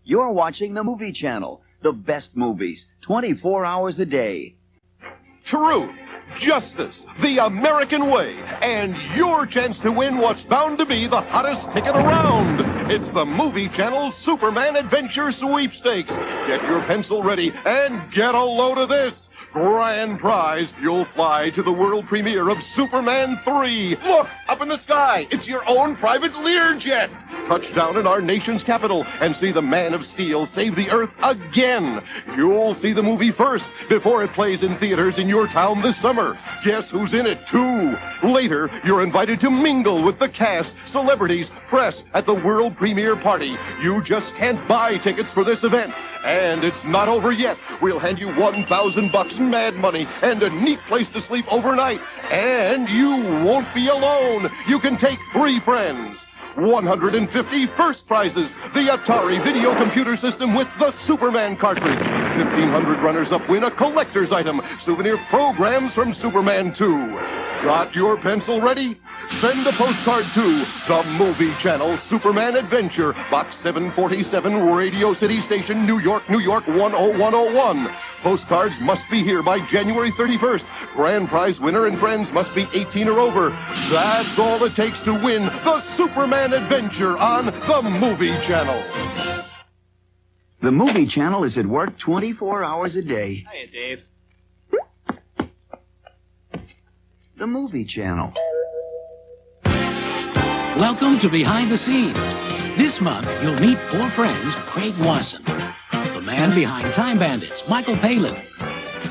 You're watching the Movie Channel. The best movies, 24 hours a day. Truth, justice, the American way, and your chance to win what's bound to be the hottest ticket around. It's the Movie Channel's Superman Adventure Sweepstakes. Get your pencil ready and get a load of this. Grand prize, you'll fly to the world premiere of Superman 3. Look, up in the sky, it's your own private Learjet. Touchdown in our nation's capital and see the Man of Steel save the Earth again. You'll see the movie first before it plays in theaters in your town this summer. Guess who's in it, too? Later, you're invited to mingle with the cast, celebrities, press at the world premiere party. You just can't buy tickets for this event. And it's not over yet. We'll hand you $1,000 in mad money and a neat place to sleep overnight. And you won't be alone. You can take 3 friends. 150 first prizes, the Atari video computer system with the Superman cartridge. 1,500 runners-up win a collector's item, souvenir programs from Superman 2. Got your pencil ready? Send a postcard to the Movie Channel Superman Adventure, Box 747, Radio City Station, New York, New York 10101. Postcards must be here by January 31st. Grand prize winner and friends must be 18 or over. That's all it takes to win the Superman Adventure on the Movie Channel. The Movie Channel is at work 24 hours a day. Hiya, Dave. The Movie Channel. Welcome to Behind the Scenes. This month, you'll meet 4 friends, Craig Wasson, the man behind Time Bandits, Michael Palin,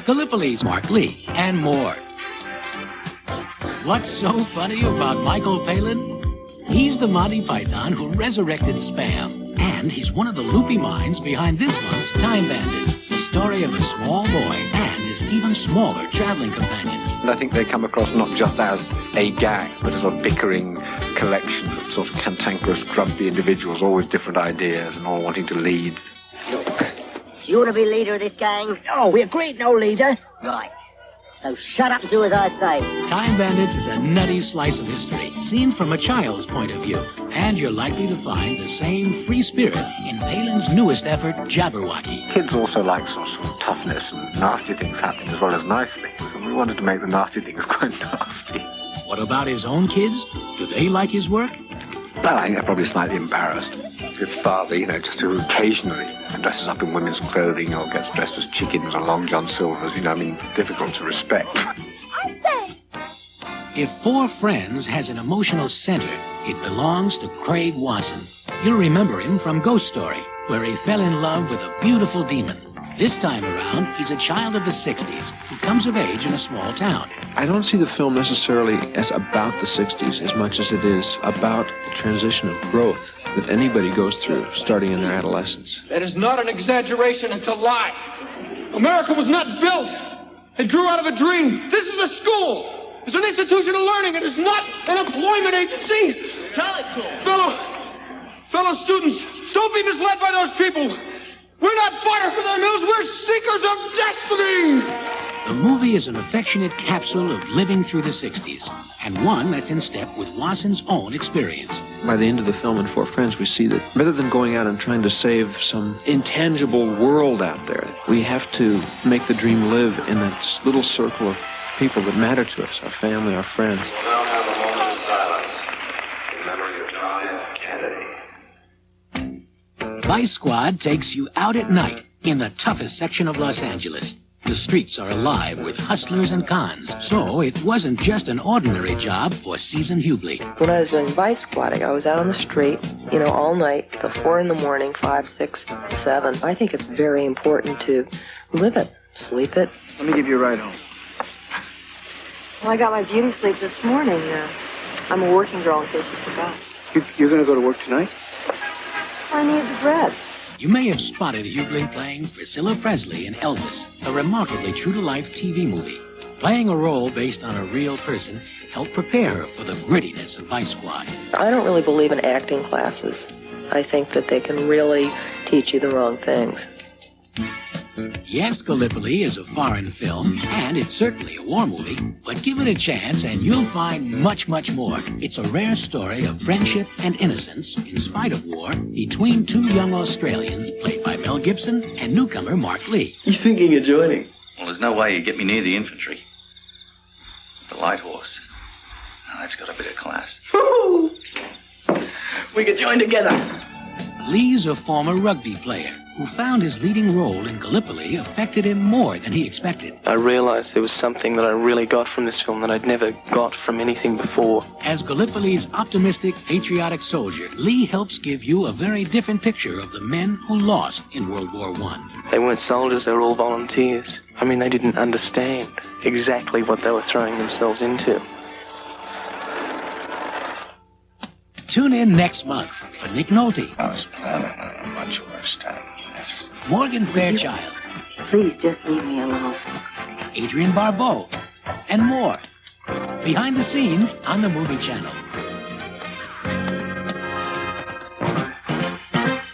Gallipolis, Mark Lee, and more. What's so funny about Michael Palin? He's the Monty Python who resurrected Spam, and he's one of the loopy minds behind this month's Time Bandits, the story of a small boy and his even smaller traveling companions. And I think they come across not just as a gang, but as a bickering collection of sort of cantankerous, grumpy individuals, all with different ideas and all wanting to lead. Look, do you want to be leader of this gang? Oh, we agreed, no leader. Right. So shut up and do as I say. Time Bandits is a nutty slice of history, seen from a child's point of view. And you're likely to find the same free spirit in Palin's newest effort, Jabberwocky. Kids also like sort of toughness and nasty things happening as well as nice things, and we wanted to make the nasty things quite nasty. What about his own kids? Do they like his work? Well, I think they're probably slightly embarrassed. His father, just who occasionally dresses up in women's clothing or gets dressed as chickens or Long John Silvers, difficult to respect. I say! If 4 Friends has an emotional center, it belongs to Craig Wasson. You'll remember him from Ghost Story, where he fell in love with a beautiful demon. This time around, he's a child of the 60s who comes of age in a small town. I don't see the film necessarily as about the 60s as much as it is about the transition of growth that anybody goes through starting in their adolescence. That is not an exaggeration, it's a lie. America was not built. It grew out of a dream. This is a school. It's an institution of learning. It is not an employment agency. Tell it to him. Fellow students, don't be misled by those people. We're not fodder for their mills. We're seekers of destiny. The movie is an affectionate capsule of living through the 60s, and one that's in step with Wasson's own experience. By the end of the film in 4 Friends, we see that rather than going out and trying to save some intangible world out there, we have to make the dream live in that little circle of people that matter to us, our family, our friends. We'll now have a moment of silence in memory of John F. Kennedy. Vice Squad takes you out at night in the toughest section of Los Angeles. The streets are alive with hustlers and cons, so it wasn't just an ordinary job for Season Hubley. When I was doing Vice Squad, I was out on the street, all night, till 4 in the morning, 5, 6, 7. I think it's very important to live it, sleep it. Let me give you a ride home. Well, I got my beauty sleep this morning. I'm a working girl, in case you forgot. You're going to go to work tonight? I need the bread. You may have spotted Hubley playing Priscilla Presley in Elvis, a remarkably true-to-life TV movie. Playing a role based on a real person helped prepare her for the grittiness of Vice Squad. I don't really believe in acting classes. I think that they can really teach you the wrong things. Yes, Gallipoli is a foreign film, and it's certainly a war movie, but give it a chance and you'll find much, much more. It's a rare story of friendship and innocence, in spite of war, between two young Australians, played by Mel Gibson, and newcomer Mark Lee. You thinking of joining? Well, there's no way you get me near the infantry. The light horse. Now, that's got a bit of class. Woo! We could join together. Lee's a former rugby player who found his leading role in Gallipoli affected him more than he expected. I realized there was something that I really got from this film that I'd never got from anything before. As Gallipoli's optimistic, patriotic soldier, Lee helps give you a very different picture of the men who lost in World War I. They weren't soldiers, they were all volunteers. I mean, they didn't understand exactly what they were throwing themselves into. Tune in next month for Nick Nolte. I was planning on a much worse time than this. Morgan Fairchild. Please just leave me alone. Adrienne Barbeau. And more. Behind the scenes on the Movie Channel.